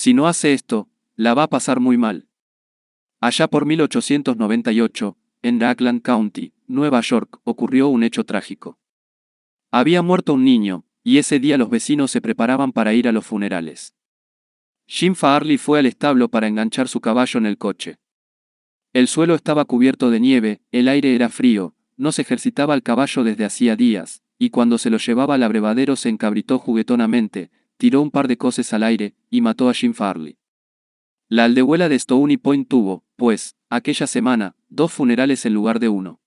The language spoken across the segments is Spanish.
Si no hace esto, la va a pasar muy mal. Allá por 1898, en Ragland County, Nueva York, ocurrió un hecho trágico. Había muerto un niño, y ese día los vecinos se preparaban para ir a los funerales. Jim Farley fue al establo para enganchar su caballo en el coche. El suelo estaba cubierto de nieve, el aire era frío, no se ejercitaba el caballo desde hacía días, y cuando se lo llevaba al abrevadero se encabritó juguetonamente, tiró un par de coces al aire, y mató a Jim Farley. La aldehuela de Stony Point tuvo, pues, aquella semana, 2 funerales en lugar de uno.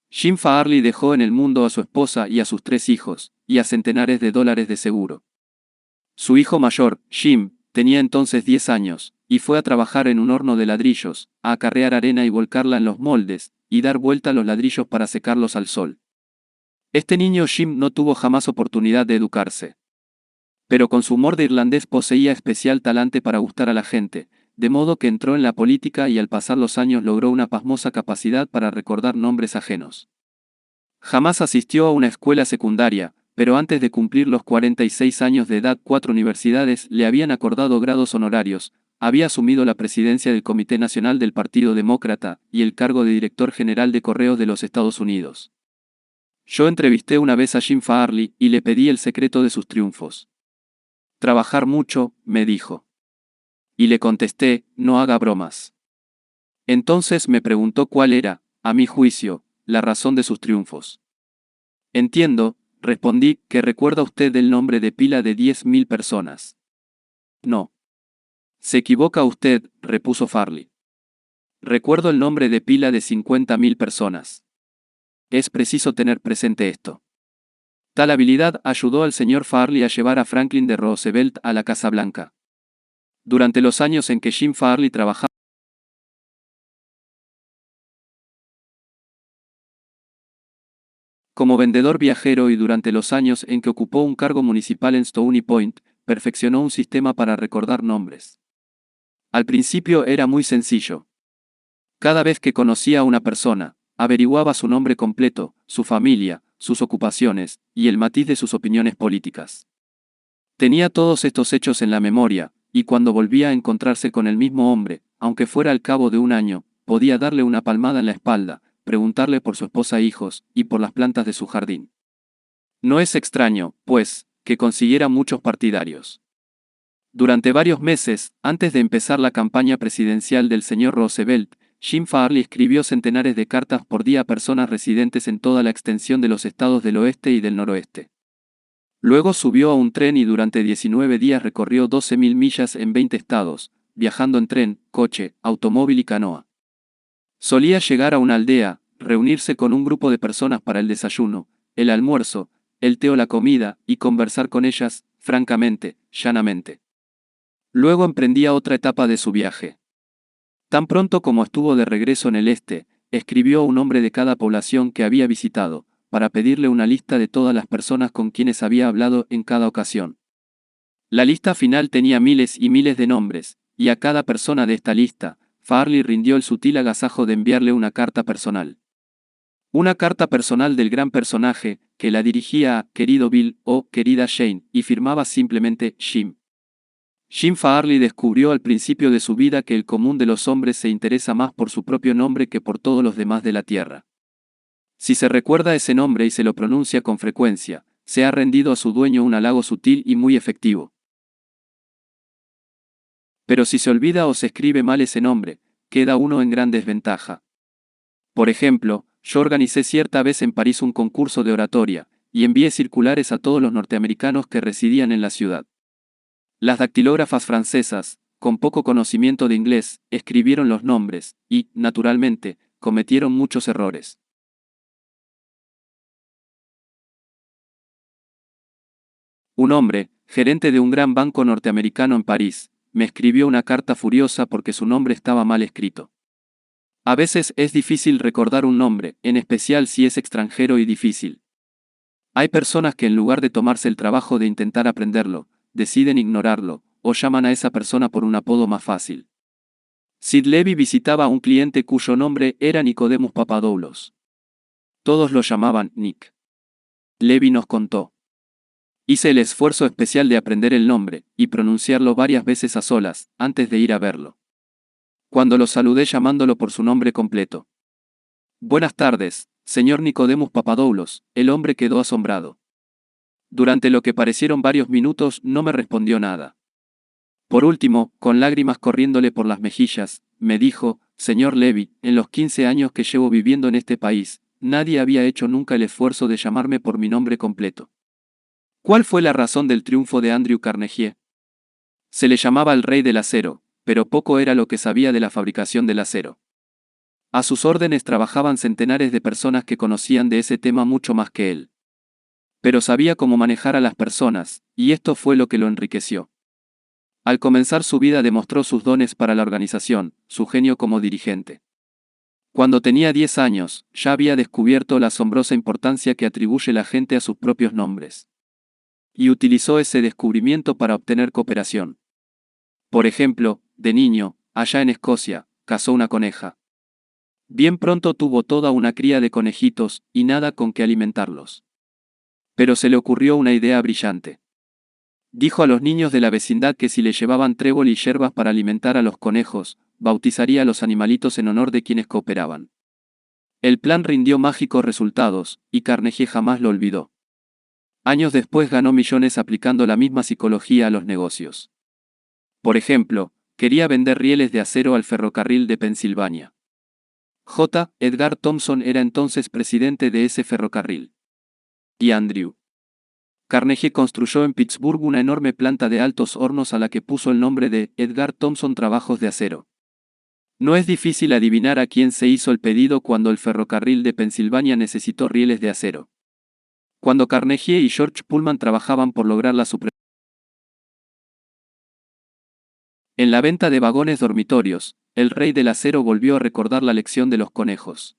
Jim Farley dejó en el mundo a su esposa y a sus 3 hijos, y a centenares de dólares de seguro. Su hijo mayor, Jim, tenía entonces 10 años, y fue a trabajar en un horno de ladrillos, a acarrear arena y volcarla en los moldes, y dar vuelta a los ladrillos para secarlos al sol. Este niño Jim no tuvo jamás oportunidad de educarse. Pero con su humor de irlandés poseía especial talante para gustar a la gente, de modo que entró en la política y al pasar los años logró una pasmosa capacidad para recordar nombres ajenos. Jamás asistió a una escuela secundaria, pero antes de cumplir los 46 años de edad 4 universidades le habían acordado grados honorarios, había asumido la presidencia del Comité Nacional del Partido Demócrata y el cargo de director general de Correos de los Estados Unidos. Yo entrevisté una vez a Jim Farley y le pedí el secreto de sus triunfos. Trabajar mucho, me dijo. Y le contesté, no haga bromas. Entonces me preguntó cuál era, a mi juicio, la razón de sus triunfos. Entiendo, respondí, que recuerda usted el nombre de pila de 10.000 personas. No. Se equivoca usted, repuso Farley. Recuerdo el nombre de pila de 50.000 personas. Es preciso tener presente esto. Tal habilidad ayudó al señor Farley a llevar a Franklin D. Roosevelt a la Casa Blanca. Durante los años en que Jim Farley trabajaba como vendedor viajero y durante los años en que ocupó un cargo municipal en Stony Point, perfeccionó un sistema para recordar nombres. Al principio era muy sencillo. Cada vez que conocía a una persona, averiguaba su nombre completo, su familia, sus ocupaciones, y el matiz de sus opiniones políticas. Tenía todos estos hechos en la memoria, y cuando volvía a encontrarse con el mismo hombre, aunque fuera al cabo de un año, podía darle una palmada en la espalda, preguntarle por su esposa e hijos, y por las plantas de su jardín. No es extraño, pues, que consiguiera muchos partidarios. Durante varios meses, antes de empezar la campaña presidencial del señor Roosevelt, Jim Farley escribió centenares de cartas por día a personas residentes en toda la extensión de los estados del oeste y del noroeste. Luego subió a un tren y durante 19 días recorrió 12.000 millas en 20 estados, viajando en tren, coche, automóvil y canoa. Solía llegar a una aldea, reunirse con un grupo de personas para el desayuno, el almuerzo, el té o la comida, y conversar con ellas, francamente, llanamente. Luego emprendía otra etapa de su viaje. Tan pronto como estuvo de regreso en el este, escribió a un hombre de cada población que había visitado, para pedirle una lista de todas las personas con quienes había hablado en cada ocasión. La lista final tenía miles y miles de nombres, y a cada persona de esta lista, Farley rindió el sutil agasajo de enviarle una carta personal. Una carta personal del gran personaje, que la dirigía a «Querido Bill» o «Querida Jane», y firmaba simplemente «Jim». Jim Farley descubrió al principio de su vida que el común de los hombres se interesa más por su propio nombre que por todos los demás de la tierra. Si se recuerda ese nombre y se lo pronuncia con frecuencia, se ha rendido a su dueño un halago sutil y muy efectivo. Pero si se olvida o se escribe mal ese nombre, queda uno en gran desventaja. Por ejemplo, yo organicé cierta vez en París un concurso de oratoria, y envié circulares a todos los norteamericanos que residían en la ciudad. Las dactilógrafas francesas, con poco conocimiento de inglés, escribieron los nombres, y, naturalmente, cometieron muchos errores. Un hombre, gerente de un gran banco norteamericano en París, me escribió una carta furiosa porque su nombre estaba mal escrito. A veces es difícil recordar un nombre, en especial si es extranjero y difícil. Hay personas que en lugar de tomarse el trabajo de intentar aprenderlo, deciden ignorarlo, o llaman a esa persona por un apodo más fácil. Sid Levy visitaba a un cliente cuyo nombre era Nicodemus Papadoulos. Todos lo llamaban Nick. Levy nos contó. Hice el esfuerzo especial de aprender el nombre, y pronunciarlo varias veces a solas, antes de ir a verlo. Cuando lo saludé llamándolo por su nombre completo. Buenas tardes, señor Nicodemus Papadoulos, el hombre quedó asombrado. Durante lo que parecieron varios minutos no me respondió nada. Por último, con lágrimas corriéndole por las mejillas, me dijo, señor Levy, en los 15 años que llevo viviendo en este país, nadie había hecho nunca el esfuerzo de llamarme por mi nombre completo. ¿Cuál fue la razón del triunfo de Andrew Carnegie? Se le llamaba el rey del acero, pero poco era lo que sabía de la fabricación del acero. A sus órdenes trabajaban centenares de personas que conocían de ese tema mucho más que él. Pero sabía cómo manejar a las personas, y esto fue lo que lo enriqueció. Al comenzar su vida demostró sus dones para la organización, su genio como dirigente. Cuando tenía 10 años, ya había descubierto la asombrosa importancia que atribuye la gente a sus propios nombres. Y utilizó ese descubrimiento para obtener cooperación. Por ejemplo, de niño, allá en Escocia, cazó una coneja. Bien pronto tuvo toda una cría de conejitos, y nada con que alimentarlos. Pero se le ocurrió una idea brillante. Dijo a los niños de la vecindad que si le llevaban trébol y yerbas para alimentar a los conejos, bautizaría a los animalitos en honor de quienes cooperaban. El plan rindió mágicos resultados, y Carnegie jamás lo olvidó. Años después ganó millones aplicando la misma psicología a los negocios. Por ejemplo, quería vender rieles de acero al ferrocarril de Pensilvania. J. Edgar Thompson era entonces presidente de ese ferrocarril. Y Andrew Carnegie construyó en Pittsburgh una enorme planta de altos hornos a la que puso el nombre de Edgar Thompson Trabajos de Acero. No es difícil adivinar a quién se hizo el pedido cuando el ferrocarril de Pensilvania necesitó rieles de acero. Cuando Carnegie y George Pullman trabajaban por lograr la supremacía en la venta de vagones dormitorios, el rey del acero volvió a recordar la lección de los conejos.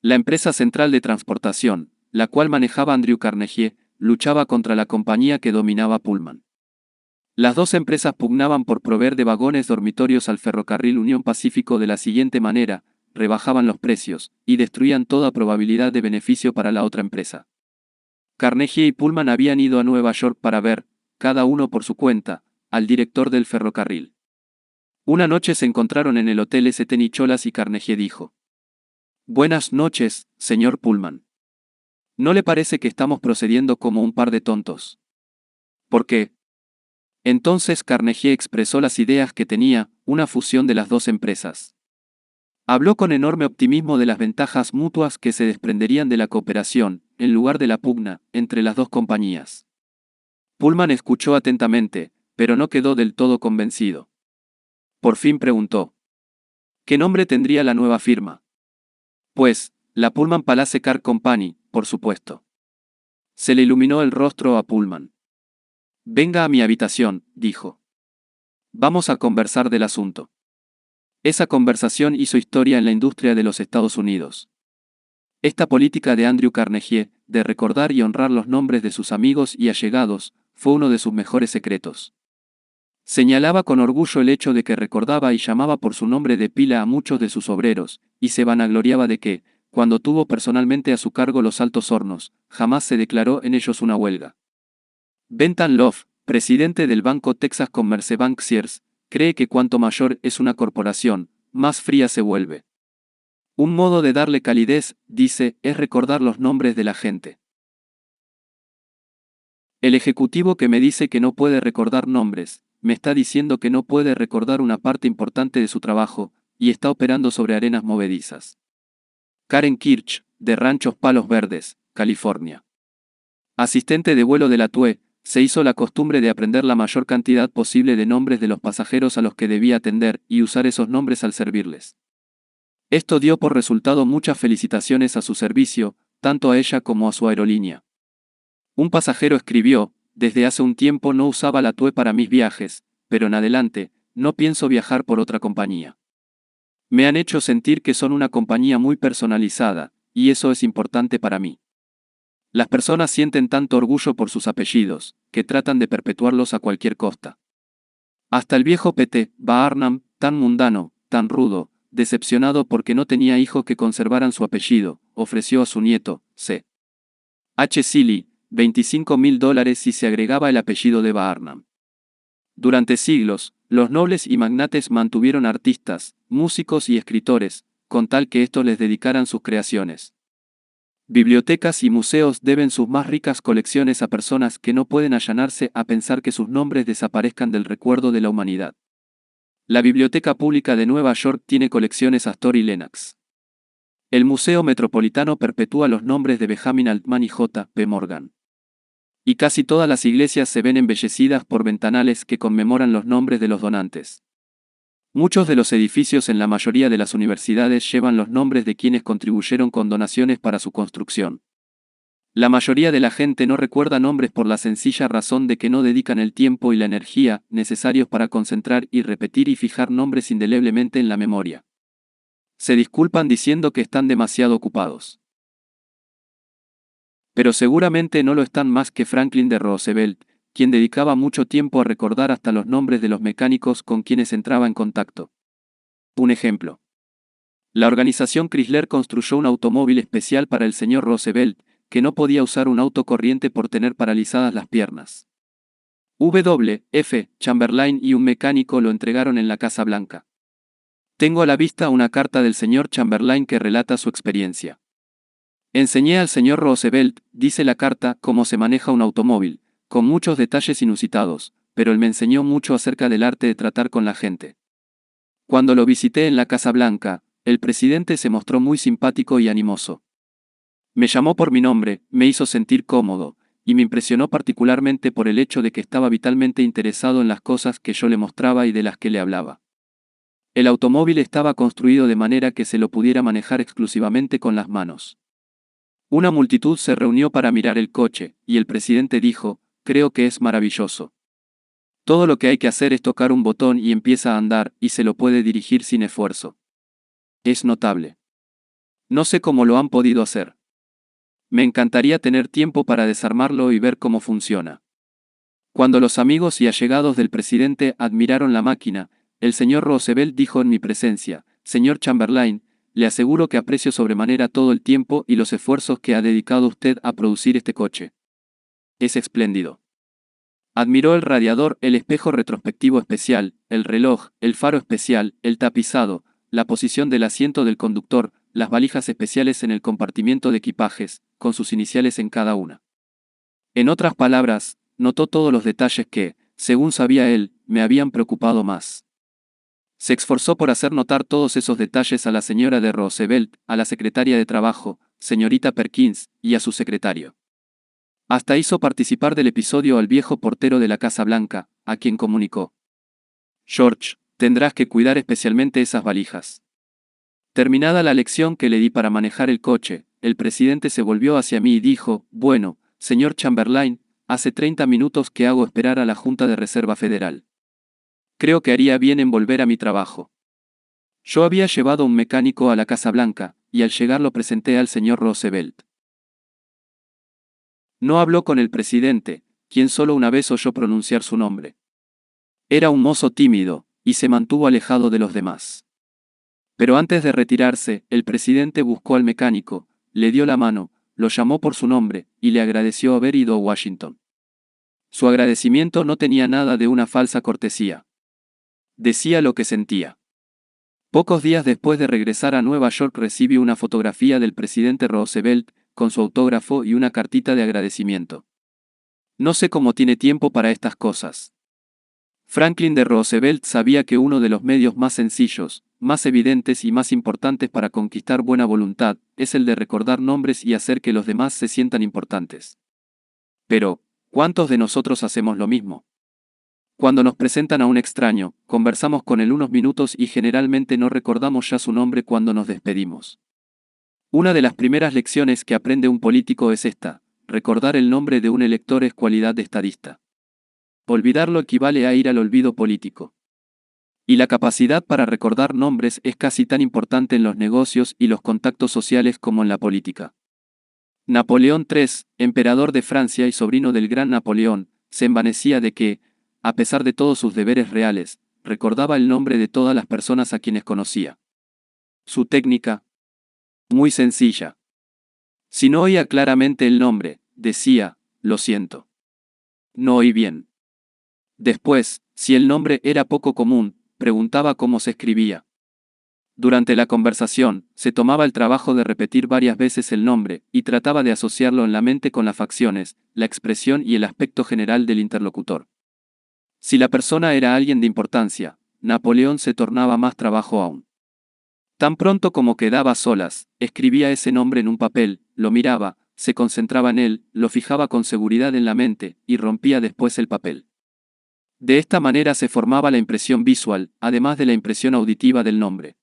La empresa central de transportación, la cual manejaba Andrew Carnegie, luchaba contra la compañía que dominaba Pullman. Las dos empresas pugnaban por proveer de vagones dormitorios al ferrocarril Unión Pacífico de la siguiente manera: rebajaban los precios, y destruían toda probabilidad de beneficio para la otra empresa. Carnegie y Pullman habían ido a Nueva York para ver, cada uno por su cuenta, al director del ferrocarril. Una noche se encontraron en el hotel St. Nicholas y Carnegie dijo: Buenas noches, señor Pullman. ¿No le parece que estamos procediendo como un par de tontos? ¿Por qué? Entonces Carnegie expresó las ideas que tenía, una fusión de las dos empresas. Habló con enorme optimismo de las ventajas mutuas que se desprenderían de la cooperación, en lugar de la pugna, entre las dos compañías. Pullman escuchó atentamente, pero no quedó del todo convencido. Por fin preguntó: ¿qué nombre tendría la nueva firma? Pues, la Pullman Palace Car Company, por supuesto. Se le iluminó el rostro a Pullman. Venga a mi habitación, dijo. Vamos a conversar del asunto. Esa conversación hizo historia en la industria de los Estados Unidos. Esta política de Andrew Carnegie, de recordar y honrar los nombres de sus amigos y allegados, fue uno de sus mejores secretos. Señalaba con orgullo el hecho de que recordaba y llamaba por su nombre de pila a muchos de sus obreros, y se vanagloriaba de que, cuando tuvo personalmente a su cargo los altos hornos, jamás se declaró en ellos una huelga. Bentham Love, presidente del banco Texas Commerce Bank Sears, cree que cuanto mayor es una corporación, más fría se vuelve. Un modo de darle calidez, dice, es recordar los nombres de la gente. El ejecutivo que me dice que no puede recordar nombres, me está diciendo que no puede recordar una parte importante de su trabajo, y está operando sobre arenas movedizas. Karen Kirch, de Ranchos Palos Verdes, California. Asistente de vuelo de la TUE, se hizo la costumbre de aprender la mayor cantidad posible de nombres de los pasajeros a los que debía atender y usar esos nombres al servirles. Esto dio por resultado muchas felicitaciones a su servicio, tanto a ella como a su aerolínea. Un pasajero escribió: desde hace un tiempo no usaba la TUE para mis viajes, pero en adelante, no pienso viajar por otra compañía. Me han hecho sentir que son una compañía muy personalizada, y eso es importante para mí. Las personas sienten tanto orgullo por sus apellidos, que tratan de perpetuarlos a cualquier costa. Hasta el viejo P.T. Barnum, tan mundano, tan rudo, decepcionado porque no tenía hijos que conservaran su apellido, ofreció a su nieto, C. H. Seeley, $25.000 si se agregaba el apellido de Barnum. Durante siglos, los nobles y magnates mantuvieron artistas, músicos y escritores, con tal que estos les dedicaran sus creaciones. Bibliotecas y museos deben sus más ricas colecciones a personas que no pueden allanarse a pensar que sus nombres desaparezcan del recuerdo de la humanidad. La Biblioteca Pública de Nueva York tiene colecciones Astor y Lenox. El Museo Metropolitano perpetúa los nombres de Benjamin Altman y J. P. Morgan. Y casi todas las iglesias se ven embellecidas por ventanales que conmemoran los nombres de los donantes. Muchos de los edificios en la mayoría de las universidades llevan los nombres de quienes contribuyeron con donaciones para su construcción. La mayoría de la gente no recuerda nombres por la sencilla razón de que no dedican el tiempo y la energía necesarios para concentrar y repetir y fijar nombres indeleblemente en la memoria. Se disculpan diciendo que están demasiado ocupados. Pero seguramente no lo están más que Franklin D. Roosevelt, quien dedicaba mucho tiempo a recordar hasta los nombres de los mecánicos con quienes entraba en contacto. Un ejemplo. La organización Chrysler construyó un automóvil especial para el señor Roosevelt, que no podía usar un auto corriente por tener paralizadas las piernas. W. F. Chamberlain y un mecánico lo entregaron en la Casa Blanca. Tengo a la vista una carta del señor Chamberlain que relata su experiencia. Enseñé al señor Roosevelt, dice la carta, cómo se maneja un automóvil, con muchos detalles inusitados, pero él me enseñó mucho acerca del arte de tratar con la gente. Cuando lo visité en la Casa Blanca, el presidente se mostró muy simpático y animoso. Me llamó por mi nombre, me hizo sentir cómodo, y me impresionó particularmente por el hecho de que estaba vitalmente interesado en las cosas que yo le mostraba y de las que le hablaba. El automóvil estaba construido de manera que se lo pudiera manejar exclusivamente con las manos. Una multitud se reunió para mirar el coche, y el presidente dijo, creo que es maravilloso. Todo lo que hay que hacer es tocar un botón y empieza a andar, y se lo puede dirigir sin esfuerzo. Es notable. No sé cómo lo han podido hacer. Me encantaría tener tiempo para desarmarlo y ver cómo funciona. Cuando los amigos y allegados del presidente admiraron la máquina, el señor Roosevelt dijo en mi presencia, señor Chamberlain, le aseguro que aprecio sobremanera todo el tiempo y los esfuerzos que ha dedicado usted a producir este coche. Es espléndido. Admiró el radiador, el espejo retrospectivo especial, el reloj, el faro especial, el tapizado, la posición del asiento del conductor, las valijas especiales en el compartimiento de equipajes, con sus iniciales en cada una. En otras palabras, notó todos los detalles que, según sabía él, me habían preocupado más. Se esforzó por hacer notar todos esos detalles a la señora de Roosevelt, a la secretaria de Trabajo, señorita Perkins, y a su secretario. Hasta hizo participar del episodio al viejo portero de la Casa Blanca, a quien comunicó. George, tendrás que cuidar especialmente esas valijas. Terminada la lección que le di para manejar el coche, el presidente se volvió hacia mí y dijo, bueno, señor Chamberlain, hace 30 minutos que hago esperar a la Junta de Reserva Federal. Creo que haría bien en volver a mi trabajo. Yo había llevado un mecánico a la Casa Blanca, y al llegar lo presenté al señor Roosevelt. No habló con el presidente, quien solo una vez oyó pronunciar su nombre. Era un mozo tímido, y se mantuvo alejado de los demás. Pero antes de retirarse, el presidente buscó al mecánico, le dio la mano, lo llamó por su nombre, y le agradeció haber ido a Washington. Su agradecimiento no tenía nada de una falsa cortesía. Decía lo que sentía. Pocos días después de regresar a Nueva York recibí una fotografía del presidente Roosevelt, con su autógrafo y una cartita de agradecimiento. No sé cómo tiene tiempo para estas cosas. Franklin D. Roosevelt sabía que uno de los medios más sencillos, más evidentes y más importantes para conquistar buena voluntad, es el de recordar nombres y hacer que los demás se sientan importantes. Pero, ¿cuántos de nosotros hacemos lo mismo? Cuando nos presentan a un extraño, conversamos con él unos minutos y generalmente no recordamos ya su nombre cuando nos despedimos. Una de las primeras lecciones que aprende un político es esta: recordar el nombre de un elector es cualidad de estadista. Olvidarlo equivale a ir al olvido político. Y la capacidad para recordar nombres es casi tan importante en los negocios y los contactos sociales como en la política. Napoleón III, emperador de Francia y sobrino del gran Napoleón, se envanecía de que, a pesar de todos sus deberes reales, recordaba el nombre de todas las personas a quienes conocía. Su técnica, muy sencilla. Si no oía claramente el nombre, decía, lo siento. No oí bien. Después, si el nombre era poco común, preguntaba cómo se escribía. Durante la conversación, se tomaba el trabajo de repetir varias veces el nombre, y trataba de asociarlo en la mente con las facciones, la expresión y el aspecto general del interlocutor. Si la persona era alguien de importancia, Napoleón se tornaba más trabajo aún. Tan pronto como quedaba a solas, escribía ese nombre en un papel, lo miraba, se concentraba en él, lo fijaba con seguridad en la mente, y rompía después el papel. De esta manera se formaba la impresión visual, además de la impresión auditiva del nombre.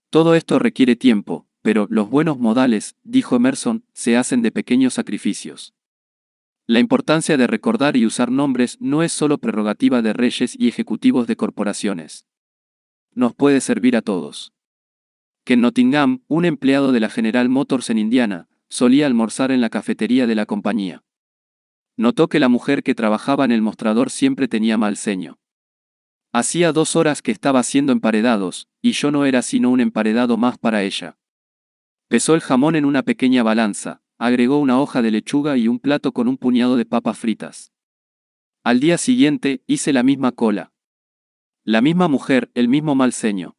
Todo esto requiere tiempo, pero los buenos modales, dijo Emerson, se hacen de pequeños sacrificios. La importancia de recordar y usar nombres no es solo prerrogativa de reyes y ejecutivos de corporaciones. Nos puede servir a todos. Que en Nottingham, un empleado de la General Motors en Indiana, solía almorzar en la cafetería de la compañía. Notó que la mujer que trabajaba en el mostrador siempre tenía mal ceño. Hacía 2 horas que estaba haciendo emparedados, y yo no era sino un emparedado más para ella. Pesó el jamón en una pequeña balanza, agregó una hoja de lechuga y un plato con un puñado de papas fritas. Al día siguiente, hice la misma cola. La misma mujer, el mismo mal ceño.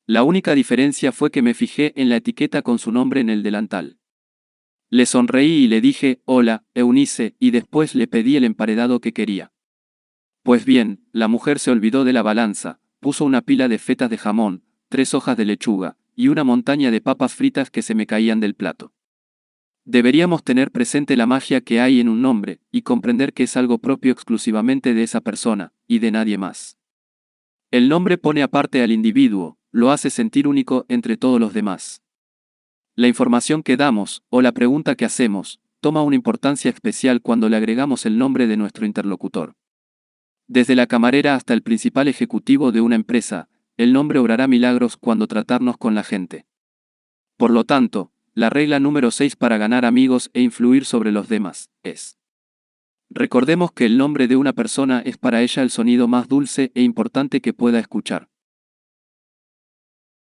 La única diferencia fue que me fijé en la etiqueta con su nombre en el delantal. Le sonreí y le dije, hola, Eunice, y después le pedí el emparedado que quería. Pues bien, la mujer se olvidó de la balanza, puso una pila de fetas de jamón, 3 hojas de lechuga, y una montaña de papas fritas que se me caían del plato. Deberíamos tener presente la magia que hay en un nombre, y comprender que es algo propio exclusivamente de esa persona, y de nadie más. El nombre pone aparte al individuo, lo hace sentir único entre todos los demás. La información que damos, o la pregunta que hacemos, toma una importancia especial cuando le agregamos el nombre de nuestro interlocutor. Desde la camarera hasta el principal ejecutivo de una empresa, el nombre obrará milagros cuando tratarnos con la gente. Por lo tanto, la regla número 6 para ganar amigos e influir sobre los demás es: recordemos que el nombre de una persona es para ella el sonido más dulce e importante que pueda escuchar.